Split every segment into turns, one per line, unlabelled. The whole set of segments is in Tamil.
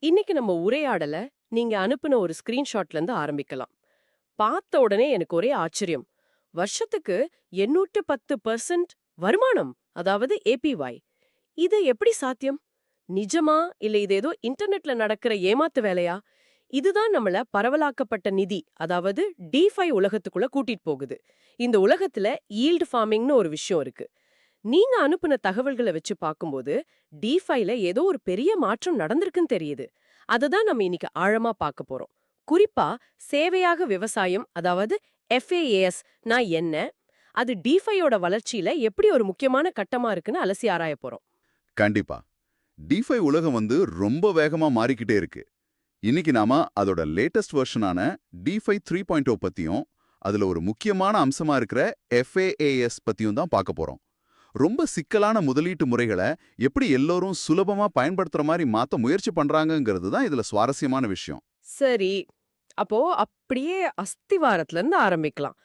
இன்னைக்கு நம்ம உரையாடல நீங்க அனுப்புன ஒரு ஸ்கிரீன்ஷாட்ல இருந்து ஆரம்பிக்கலாம். பார்த்த உடனே எனக்கு ஒரே ஆச்சரியம். வருஷத்துக்கு 810% வருமானம், அதாவது ஏபிஒய். இது எப்படி சாத்தியம்? நிஜமா இல்ல இது ஏதோ இன்டர்நெட்ல நடக்கிற ஏமாத்து வேலையா? இதுதான் நம்மள பரவலாக்கப்பட்ட நிதி, அதாவது டிஃபை உலகத்துக்குள்ள கூட்டிட்டு போகுது. இந்த உலகத்துல ஈல்டு ஃபார்மிங்னு ஒரு விஷயம் இருக்கு. நீங்க அனுப்புன தகவல்களை வச்சு பார்க்கும்போது டிஃபைல ஏதோ ஒரு பெரிய மாற்றம் நடந்திருக்குன்னு தெரியுது. அததான் நம்ம இன்னைக்கு ஆழமா பார்க்க போறோம். குறிப்பா சேவையாக விவசாயம், அதாவது எஃப்ஏஏஎஸ் நான் என்ன, அது டிஃபையோட வளர்ச்சியில எப்படி ஒரு முக்கியமான கட்டமா இருக்குன்னு அலசி ஆராய போறோம்.
கண்டிப்பா. டிஃபை உலகம் ரொம்ப வேகமா மாறிக்கிட்டே இருக்கு. இன்னைக்கு நாம அதோட லேட்டஸ்ட் வெர்ஷனான டிஃபை 3.0 பத்தியும், அதுல ஒரு முக்கியமான அம்சமா இருக்கிற எஃப்ஏஏஎஸ் பத்தியும் தான் பார்க்க போறோம். ரொம்ப சிக்கலான முதலீட்டு முறைகளை எப்படி எல்லோரும் சுலபமா பயன்படுத்துற மாதிரி மாத்த முயற்சி பண்றாங்கங்கிறது தான் இதுல சுவாரஸ்யமான விஷயம்.
சரி, அப்போ அப்படியே அஸ்திவாரத்துல இருந்து ஆரம்பிக்கலாம்.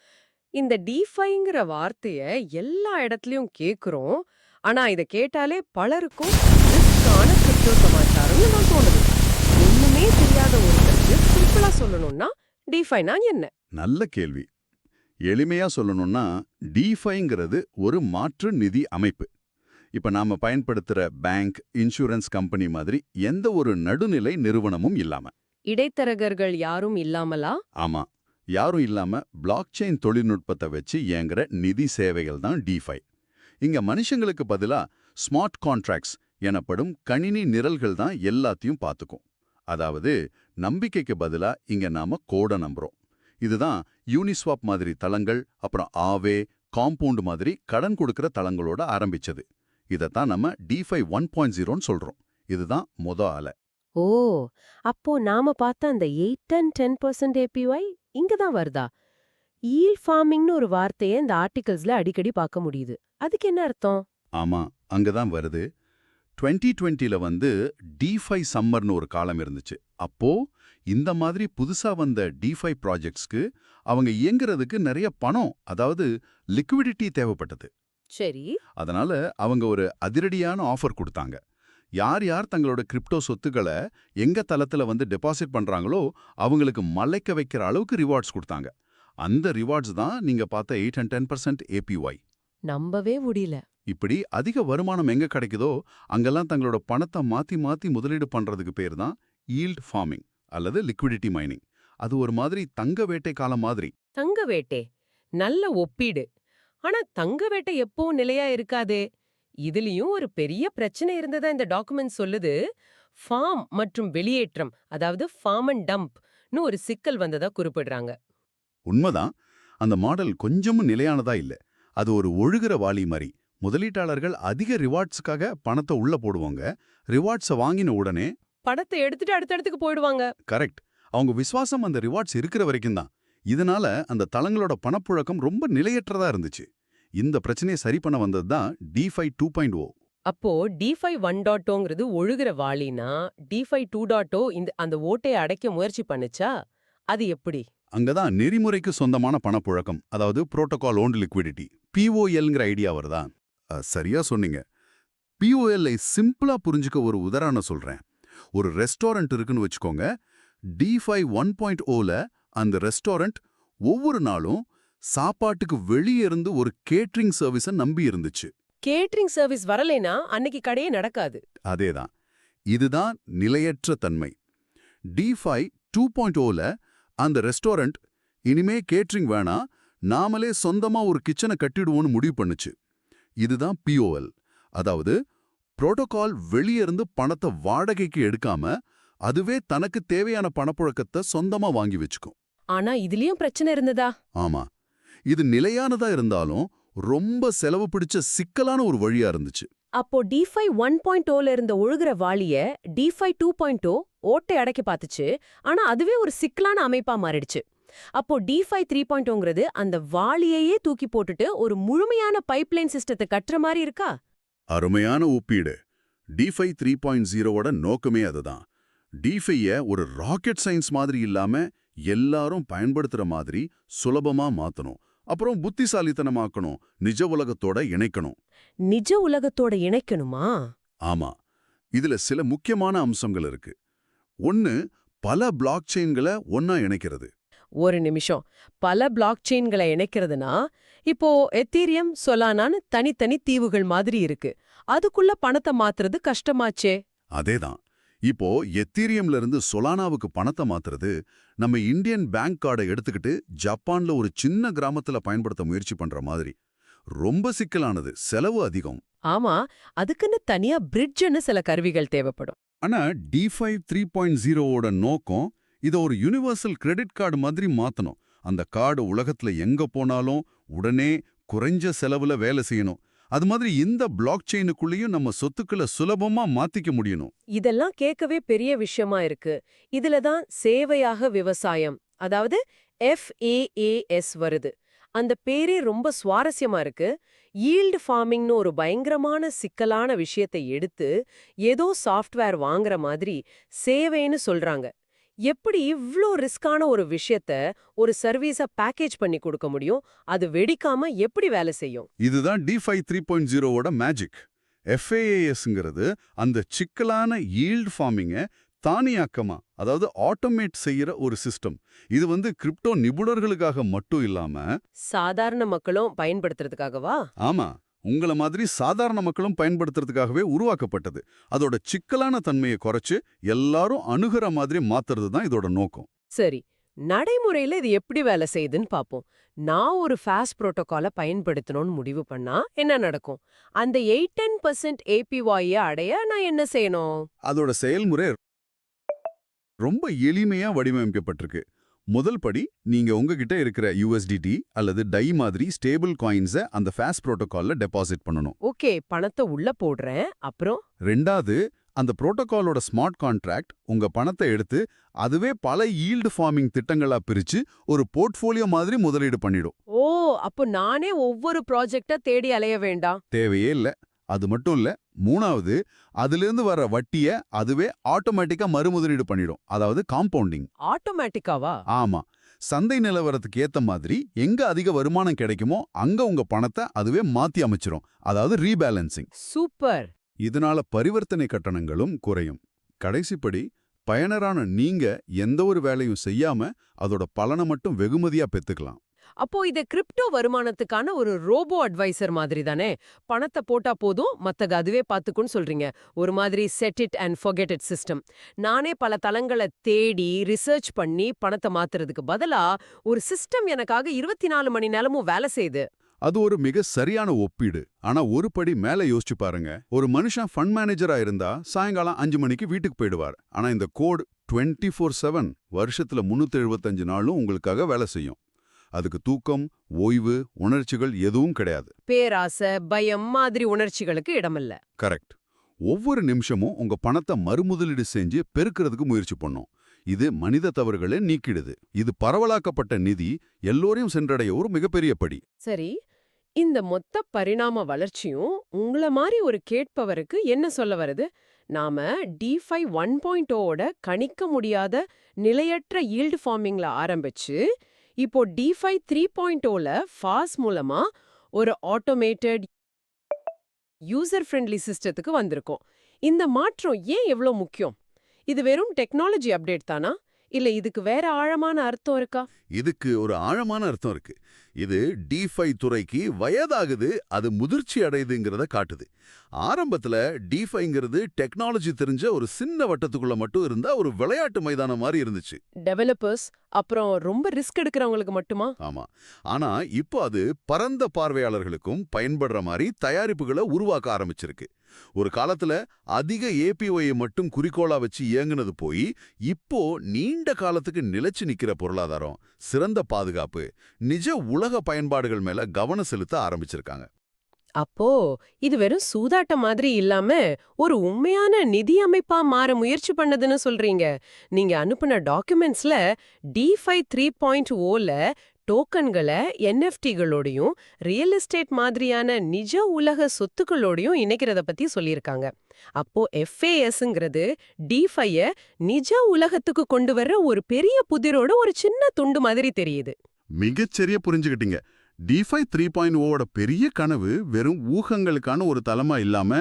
இந்த டிஃபைங்கிற வார்த்தைய எல்லா இடத்துலயும் கேக்குறோம். ஆனா இத கேட்டாலே பலருக்கும் ரிஸ்கான கிரிப்டோ சமாச்சாரம்னு தான் தோணுது. ஒண்ணுமே தெரியாத ஒருத்தருக்கு சிம்பிளா சொல்லணும்னா டிஃபைனா என்ன?
நல்ல கேள்வி. எளிமையா சொல்லணும்னா, டிஃபைங்கிறது ஒரு மாற்று நிதி அமைப்பு. இப்ப நாம பயன்படுத்துற பேங்க், இன்சூரன்ஸ் கம்பெனி மாதிரி எந்த ஒரு நடுநிலை நிறுவனமும் இல்லாம.
இடைத்தரகர்கள் யாரும் இல்லாமலா?
ஆமா. யாரும் இல்லாம பிளாக் செயின் தொழில்நுட்பத்தை வச்சு இயங்குற நிதி சேவைகள் தான் டிஃபை. இங்க மனுஷங்களுக்கு பதிலா ஸ்மார்ட் கான்ட்ராக்ட்ஸ் எனப்படும் கணினி நிரல்கள் தான் எல்லாத்தையும் பார்த்துக்கும். அதாவது நம்பிக்கைக்கு பதிலா இங்க நாம கோட நம்புறோம். இதுதான் யூனிஸ்வாப் மாதிரி தளங்கள், அப்புறம் ஆவே, காம்பவுண்ட் மாதிரி கடன் கொடுக்கிற தளங்களோட ஆரம்பிச்சது. இதைத்தான் நம்ம டிஃபை 1.0ன்னு சொல்றோம். இதுதான் அலை.
ஓ, அப்போ நாம பார்த்த அந்த 8 and 10% ஏபிஒய் இங்க தான் வருதா? ஈல் ஃபார்மிங்னு ஒரு வார்த்தையை இந்த ஆர்டிகல்ஸ்ல அடிக்கடி பார்க்க முடியுது. அதுக்கு என்ன அர்த்தம்?
ஆமா, அங்கதான் வருது. 2020ல டிஃபை சம்மர்னு ஒரு காலம் இருந்துச்சு. அப்போ இந்த மாதிரி புதுசா வந்த டிஃபை ப்ராஜெக்ட்ஸ்க்கு அவங்க இயங்குறதுக்கு நிறைய பணம், அதாவது லிக்விடிட்டி தேவைப்பட்டது.
சரி.
அதனால அவங்க ஒரு அதிரடியான ஆஃபர் கொடுத்தாங்க. யார் யார் தங்களோட கிரிப்டோ சொத்துக்களை எங்க தளத்துல டெபாசிட் பண்றாங்களோ அவங்களுக்கு மலைக்க வைக்கிற அளவுக்கு ரிவார்ட்ஸ் கொடுத்தாங்க. அந்த ரிவார்ட்ஸ் தான் நீங்க பார்த்த 8 and 10% ஏபிஒய்.
நம்பவே முடியல.
இப்படி அதிக வருமானம் எங்க கிடைக்குதோ அங்கெல்லாம் தங்களோட பணத்தை மாத்தி மாத்தி முதலீடு பண்றதுக்கு பேர் தான் ஈல்ட் ஃபார்மிங் அல்லது லிக்விடிட்டி மைனிங். அது ஒரு மாதிரி தங்க வேட்டை காலம் மாதிரி.
தங்க வேட்டை நல்ல ஒப்பீடு. ஆனா தங்க வேட்டை எப்பவும் நிலையா இருக்காதே. இதுலயும் ஒரு பெரிய பிரச்சனை இருந்ததா இந்த டாக்குமெண்ட் சொல்லுது. ஃபார்ம் மற்றும் வெளியேற்றம், அதாவது ஃபார்ம் அண்ட் டம்ப்னு ஒரு சிக்கல் வந்ததா குறிப்பிடுறாங்க.
உண்மைதான். அந்த மாடல் கொஞ்சமும் நிலையானதா இல்ல. அது ஒரு ஒழுகுற வாளி மாதிரி. முதலீட்டாளர்கள் அதிக ரிவார்ட்ஸுக்காக பணத்தை உள்ள போடுவாங்க. ரிவார்ட்ஸை வாங்கின உடனே
பணத்தை எடுத்துட்டு அடுத்தடுத்துக்கு போயிடுவாங்க.
கரெக்ட். அவங்க விசுவாசம் அந்த ரிவார்ட்ஸ் இருக்கிற வரைக்கும் தான். இதனால அந்த தளங்களோட பணப்புழக்கம் ரொம்ப நிலையற்றதா இருந்துச்சு. இந்த பிரச்சனையை சரி பண்ண வந்தது தான் டிஃபை 2.0.
அப்போ டிஃபை 1.0ங்கிறது ஒழுகுற வாளினா, டிஃபை 2.0 அந்த ஓட்டையை அடைக்க முயற்சி பண்ணுச்சா? அது எப்படி?
அங்கதான் நெறிமுறைக்கு சொந்தமான பணப்புழக்கம், அதாவது புரோட்டோகால் ஓன்டு லிக்விடிட்டி, பிஓஎல்ங்கிற ஐடியா வருதா? சரியா சொன்னீங்க. பிஓஎல் சிம்பிளா புரிஞ்சுக்க ஒரு உதாரணம் சொல்றேன். ஒரு ரெஸ்டாரண்ட் இருக்குன்னு வச்சுக்கோங்க. டிஃபை 1.0ல அந்த ரெஸ்டாரண்ட் ஒவ்வொரு நாளும் சாப்பாட்டுக்கு வெளியே இருந்து ஒரு கேட்டரிங் சர்வீஸை நம்பி இருந்துச்சு.
கேட்டரிங் சர்வீஸ் வரலைனா அன்னைக்கு கடையே நடக்காது.
அதேதான். இதுதான் நிலையற்ற தன்மை. டிஃபை 2.0ல அந்த ரெஸ்டாரண்ட் இனிமே கேட்டரிங் வேணா, நாமளே சொந்தமா ஒரு கிச்சனை கட்டிடுவோன்னு முடிவு பண்ணுச்சு. இதுதான் பிஓஎல். அதாவது புரோட்டோகால் வெளியே இருந்து பணத்தை வாடகைக்கு எடுக்காம அதுவே தனக்கு தேவையான பணப்புழக்கத்தை சொந்தமா வாங்கி வச்சுக்கும்.
ஆனா இதுலயும் பிரச்சனை இருந்ததா?
ஆமா. இது நிலையானதா இருந்தாலும் ரொம்ப செலவு பிடிச்ச சிக்கலான ஒரு வழியா இருந்துச்சு.
அப்போ டிஃபை 1.0ல இருந்த ஒழுகுற வாளிய டிஃபை 2.0 ஓட்டை அடைக்க பார்த்துச்சு. ஆனா அதுவே ஒரு சிக்கலான அமைப்பா மாறிடுச்சு. அப்போ டிஃபை 3.0ங்கிறது அந்த வாளியையே தூக்கி போட்டுட்டு ஒரு முழுமையான பைப்லைன் சிஸ்டத்தை கட்டுற மாதிரி இருக்கா?
அருமையான ஒப்பீடு. டிஃபை 3.0ஓட நோக்கமே அதுதான். டிஃபைய ஒரு ராக்கெட் சயின்ஸ் மாதிரி இல்லாம எல்லாரும் பயன்படுத்துற மாதிரி சுலபமா மாத்தணும். அப்புறம் புத்திசாலித்தனமாக்கணும், நிஜ உலகத்தோட இணைக்கணும்.
நிஜ உலகத்தோட இணைக்கணுமா?
ஆமா. இதுல சில முக்கியமான அம்சங்கள் இருக்கு. ஒன்னு பல பிளாக் செயின்களை ஒன்னா இணைக்கிறது.
ஒரு நிமிஷம். பல பிளாக் செயின்களை இணைக்கிறதுனா, இப்போ எத்தீரியம், சொலானான்னு தனித்தனி தீவுகள் மாதிரி இருக்கு. அதுக்குள்ள பணத்தை மாத்துறது கஷ்டமாச்சே.
அதேதான். இப்போ எத்தீரியம்ல இருந்து சொலானாவுக்கு பணத்தை மாத்துறது நம்ம இந்தியன் பேங்க் கார்டை எடுத்துக்கிட்டு ஜப்பான்ல ஒரு சின்ன கிராமத்துல பயன்படுத்த முயற்சி பண்ற மாதிரி. ரொம்ப சிக்கலானது, செலவு அதிகம்.
ஆமா, அதுக்குன்னு தனியா பிரிட்ஜ்னு சில கருவிகள் தேவைப்படும்.
ஆனா D5 3.0ஓட நோக்கம் இதை ஒரு யுனிவர்சல் கிரெடிட் கார்டு மாதிரி மாத்தணும். அந்த கார்டு உலகத்துல எங்க போனாலும் உடனே குறைஞ்ச செலவுல வேலை செய்யணும். அது மாதிரி இந்த பிளாக் செயினுக்குள்ளேயும் நம்ம சொத்துக்களை சுலபமா மாத்திக்க முடியணும்.
இதெல்லாம் கேட்கவே பெரிய விஷயமா இருக்கு. இதுல தான் சேவையாக விவசாயம், அதாவது FAAS வருது. அந்த பேரே ரொம்ப சுவாரஸ்யமா இருக்கு. ஈல்டு ஃபார்மிங்னு ஒரு பயங்கரமான சிக்கலான விஷயத்தை எடுத்து ஏதோ சாஃப்ட்வேர் வாங்குற மாதிரி சேவைன்னு சொல்றாங்க. எப்படி இவ்ளோ ரிஸ்கான ஒரு விஷயத்த ஒரு சர்வீஸா பேக்கேஜ் பண்ணி கொடுக்க முடியும்? அது வெடிக்காம எப்படி வேலை செய்யும்?
இதுதான் D5 3.0ஓட மேஜிக். FAASங்கிறது அந்த சிக்கலான ஈல்ட் ஃபார்மிங்கை தானியாக்கமா, அதாவது ஆட்டோமேட் செய்யற ஒரு சிஸ்டம். இது கிரிப்டோ நிபுணர்களுக்காக மட்டும் இல்லாம
சாதாரண மக்களும் பயன்படுத்துறதுக்காகவா?
ஆமா, உங்கள மாதிரி சாதாரண மக்களும் பயன்படுத்துறதுக்காகவே உருவாக்கப்பட்டது. அதோட சிக்கலான தன்மையை குறைச்சு எல்லாரும் அணுகுற மாதிரி மாத்துறது தான் இதோட நோக்கம்.
சரி, நடைமுறையில இது எப்படி வேலை செய்யுதுன்னு பாப்போம். நான் ஒரு ஃபாஸ்ட் புரோட்டோகாலை பயன்படுத்தணும்னு முடிவு பண்ணா என்ன நடக்கும்? அந்த 8-10% APY அடைய நான் என்ன செய்யணும்?
அதோட செயல்முறை ரொம்ப எளிமையா வடிவமைக்கப்பட்டிருக்கு. முதல் படி, நீங்க உங்ககிட்ட இருக்கிற USDT அல்லது டை மாதிரி ஸ்டேபிள் காயின்ஸை அந்த ஃபாஸ்ட் புரோட்டோகால்ல டெபாசிட் பண்ணணும்.
ஓகே, பணத்தை உள்ள போடுறேன். அப்புறம்
ரெண்டாவது, அந்த புரோட்டோகாலோட ஸ்மார்ட் கான்ட்ராக்ட் உங்க பணத்தை எடுத்து அதுவே பல ஈல்டு ஃபார்மிங் திட்டங்களா பிரிச்சு ஒரு போர்ட்ஃபோலியோ மாதிரி முதலீடு பண்ணிடும்.
ஓ, அப்போ நானே ஒவ்வொரு ப்ராஜெக்டா தேடி அலைய வேண்டாம்.
தேவையே இல்ல. அது மட்டும் இல்ல, மூணாவது, அதிலிருந்து வர வட்டியை அதுவே ஆட்டோமேட்டிக்கா மறுமுதலீடு பண்ணிடும். அதாவது காம்பவுண்டிங்.
ஆட்டோமேட்டிக்காவா?
ஆமா, சந்தை நிலவரத்துக்கு ஏத்த மாதிரி எங்க அதிக வருமானம் கிடைக்குமோ அங்க உங்க பணத்தை அதுவே மாத்தி அமைச்சிரும். அதாவது ரீபேலன்சிங்.
சூப்பர்.
இதனால பரிவர்த்தனை கட்டணங்களும் குறையும். கடைசிப்படி, பயனரான நீங்க எந்த ஒரு வேலையும் செய்யாம அதோட பலனை மட்டும் வெகுமதியா பெத்துக்கலாம்.
அப்போ இது கிரிப்டோ வருமானத்துக்கான ஒரு ரோபோ அட்வைசர் மாதிரி தானே? பணத்தை போட்டா போதும், மத்தது அதுவே பாத்துக்குன்னு சொல்றீங்க. ஒரு மாதிரி set it and forget it system. நானே பல தளங்களை தேடி ரிசர்ச் பண்ணி பணத்தை மாத்துறதுக்கு பதிலா ஒரு சிஸ்டம் எனக்காக 24 மணி நேரமும் வேலை செய்யுது.
அது ஒரு மிக சரியான ஒப்பீடு. ஆனா ஒரு படி மேல யோசிச்சு பாருங்க. ஒரு மனுஷன் ஃபண்ட் மேனேஜரா இருந்தா சாயங்காலம் 5 மணிக்கு வீட்டுக்கு போயிடுவார். ஆனா இந்த கோட் 24/7 வருஷத்துல 375 நாளும் உங்களுக்காக வேலை செய்யும். அதுக்கு தூக்கம், ஓய்வு, உணர்ச்சிகள் எதுவும் கிடையாது.
பேராசை, பயம் மாதிரி உணர்ச்சிகளுக்கு இடமில்ல.
கரெக்ட். ஒவ்வொரு நிமிஷமும் உங்க பணத்தை மறுமுதலீடு செஞ்சு பெருக்கிறதுக்கு முயற்சி பண்ணும். இது மனித தவறுகளை நீக்கிடுது. இது பரவலாக்கப்பட்ட நிதி எல்லோரையும் சென்றடைய ஒரு மிகப்பெரிய படி.
சரி, இந்த மொத்த பரிணாம வளர்ச்சியும் உங்கள மாதிரி ஒரு கேட்பவருக்கு என்ன சொல்ல வருது? நாம D5 1.0ஓட கணிக்க முடியாத நிலையற்ற ஈல்டு ஃபார்மிங்ல ஆரம்பிச்சு இப்போ D5 3.0ல ஃபாஸ் மூலமா ஒரு ஆட்டோமேட்டட் யூசர் ஃப்ரெண்ட்லி சிஸ்டத்துக்கு வந்திருக்கோம். இந்த மாற்றம் ஏன் எவ்ளோ முக்கியம்? இது வெறும் டெக்னாலஜி அப்டேட் தானா? இல்ல இதுக்கு வேற ஆழமான அர்த்தம் இருக்கா?
இதுக்கு ஒரு ஆழமான அர்த்தம் இருக்கு. இது D5 துறைக்கு வயதாகுது, அது முதிர்ச்சி அடையுதுங்கிறத காட்டுது. ஆரம்பத்துல D5ங்கிறது டெக்னாலஜி தெரிஞ்ச ஒரு சின்ன வட்டத்துக்குள்ள மட்டும் இருந்தா ஒரு விளையாட்டு மைதானம் மாதிரி இருந்துச்சு.
டெவலப்பர்ஸ் அப்புறம் ரொம்ப ரிஸ்க் எடுக்கிறவங்களுக்கு மட்டுமா?
ஆமா. ஆனா இப்போ அது பரந்த பார்வையாளர்களுக்கும் பயன்படுற மாதிரி தயாரிப்புகளை உருவாக்க ஆரம்பிச்சிருக்கு. ஒரு காலத்துல அதிக APY மட்டும் குறிக்கோளா வச்சு இயங்குனது போய் இப்போ நீண்ட காலத்துக்கு நிலைச்சு நிக்கிற பொருளாதாரம், சிறந்த பாதுகாப்பு, நிஜ உலக பயன்பாடுகள் மேல கவனம் செலுத்த ஆரம்பிச்சிருக்காங்க.
அப்போ இது வெறும் சூதாட்டம் மாதிரி இல்லாம ஒரு உண்மையான நிதி அமைப்பா மாற முயற்சி பண்ணதுன்னு சொல்றீங்க. நீங்க அனுப்புன டாக்குமெண்ட்ஸ்ல D5 3.0ல டோக்கன்களை NFTகளோடையும் ரியல் எஸ்டேட் மாதிரியான நிஜ உலக சொத்துக்களோடையும் இணைக்கிறத பத்தி சொல்லியிருக்காங்க. அப்போ FASங்கிறது D5ய நிஜ உலகத்துக்கு கொண்டு வர்ற ஒரு பெரிய புதிரோட ஒரு சின்ன துண்டு மாதிரி தெரியுது.
மிகச்சரியா புரிஞ்சுக்கிட்டீங்க. D5 3.0ஓட பெரிய கனவு வெறும் ஊகங்களுக்கான ஒரு தளமா இல்லாம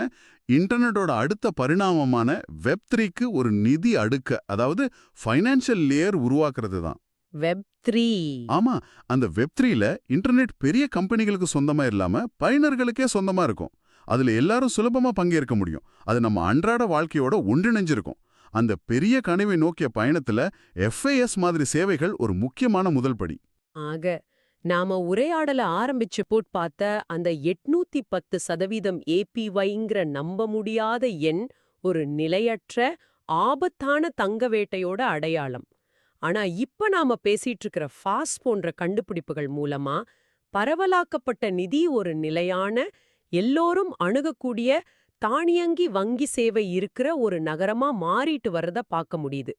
இன்டர்நெட்டோட அடுத்த பரிணாமமான வெப் 3க்கு ஒரு நிதி அடுக்க, அதாவது ஃபைனான்ஷியல் லேயர் உருவாக்குறது தான்.
Web3.
ஆமா, அந்த வெப் 3ல இன்டர்நெட் பெரிய கம்பெனிகளுக்கு சொந்தமா இல்லாம பயனர்களுக்கே சொந்தமா இருக்கும். அதுல எல்லாரும் சுலபமா பங்கேற்க முடியும். அது நம்ம அன்றாட வாழ்க்கையோட ஒன்றிணைஞ்சிருக்கும். அந்த பெரிய கனவை நோக்கிய பயணத்துல FIS மாதிரி சேவைகள் ஒரு முக்கியமான முதல் படி.
ஆக நாம உரையாடல ஆரம்பிச்சு போட் பார்த்த அந்த 810% APYங்கிற நம்ப முடியாத எண் ஒரு நிலையற்ற ஆபத்தான தங்க வேட்டையோட அடையாளம். ஆனா இப்ப நாம பேசிட்டு இருக்கிற ஃபாஸ்ட் போன்ற கண்டுபிடிப்புகள் மூலமா பரவலாக்கப்பட்ட நிதி ஒரு நிலையான, எல்லோரும் அணுகக்கூடிய தானியங்கி வங்கி சேவை இருக்கிற ஒரு நகரமா மாறிட்டு வர்றத பார்க்க முடியுது.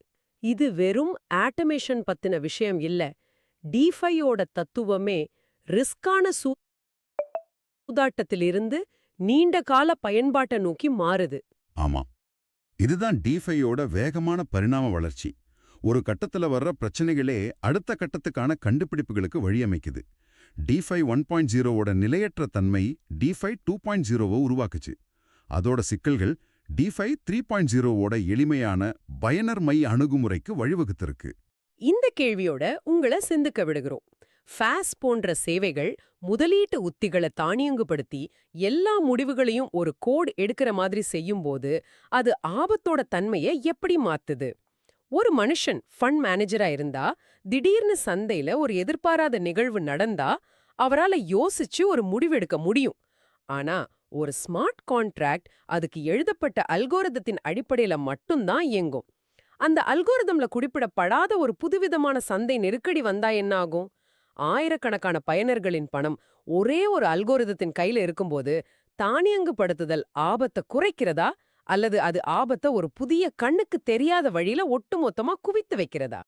இது வெறும் ஆட்டோமேஷன் பத்தின விஷயம் இல்ல. டிஃபையோட தத்துவமே ரிஸ்கான சூதாட்டத்திலிருந்து நீண்ட கால பயன்பாட்டை நோக்கி மாறுது.
ஆமா, இதுதான் டிஃபையோட வேகமான பரிணாம வளர்ச்சி. ஒரு கட்டத்துல வர்ற பிரச்சனைகளே அடுத்த கட்டத்துக்கான கண்டுபிடிப்புகளுக்கு வழியமைக்குது. டிஃபை 1.0வோட நிலையற்ற தன்மை டிஃபை 2.0வை உருவாக்குச்சு. அதோட சிக்கல்கள் டிஃபை 3.0வோட எளிமையான பயனர் மை அணுகுமுறைக்கு வழிவகுத்திருக்கு.
இந்த கேள்வியோட உங்களை சிந்திக்க விடுகிறோம். ஃபாஸ் போன்ற சேவைகள் முதலீட்டு உத்திகளை தானியங்குபடுத்தி எல்லா முடிவுகளையும் ஒரு கோட் எடுக்கிற மாதிரி செய்யும்போது அது ஆபத்தோட தன்மையை எப்படி மாத்துது? ஒரு மனுஷன் ஃபண்ட் மேனேஜரா இருந்தா திடீர்னு சந்தையில ஒரு எதிர்பாராத நிகழ்வு நடந்தா அவரால யோசிச்சு ஒரு முடிவெடுக்க முடியும். ஆனா ஒரு ஸ்மார்ட் கான்ட்ராக்ட் அதுக்கு எழுதப்பட்ட அல்கோரிதத்தின் அடிப்படையில மட்டும்தான் இயங்கும். அந்த அல்கோரிதம்ல குறிப்பிடப்படாத ஒரு புதுவிதமான சந்தை நெருக்கடி வந்தா என்ன ஆகும்? ஆயிரக்கணக்கான பயனர்களின் பணம் ஒரே ஒரு அல்கோரிதத்தின் கையில இருக்கும்போது தானியங்குபடுத்துதல் ஆபத்தை குறைக்கிறதா அல்லது அது ஆபத்தை ஒரு புதிய கண்ணுக்கு தெரியாத வழியில ஒட்டுமொத்தமா குவித்து வைக்கிறதா?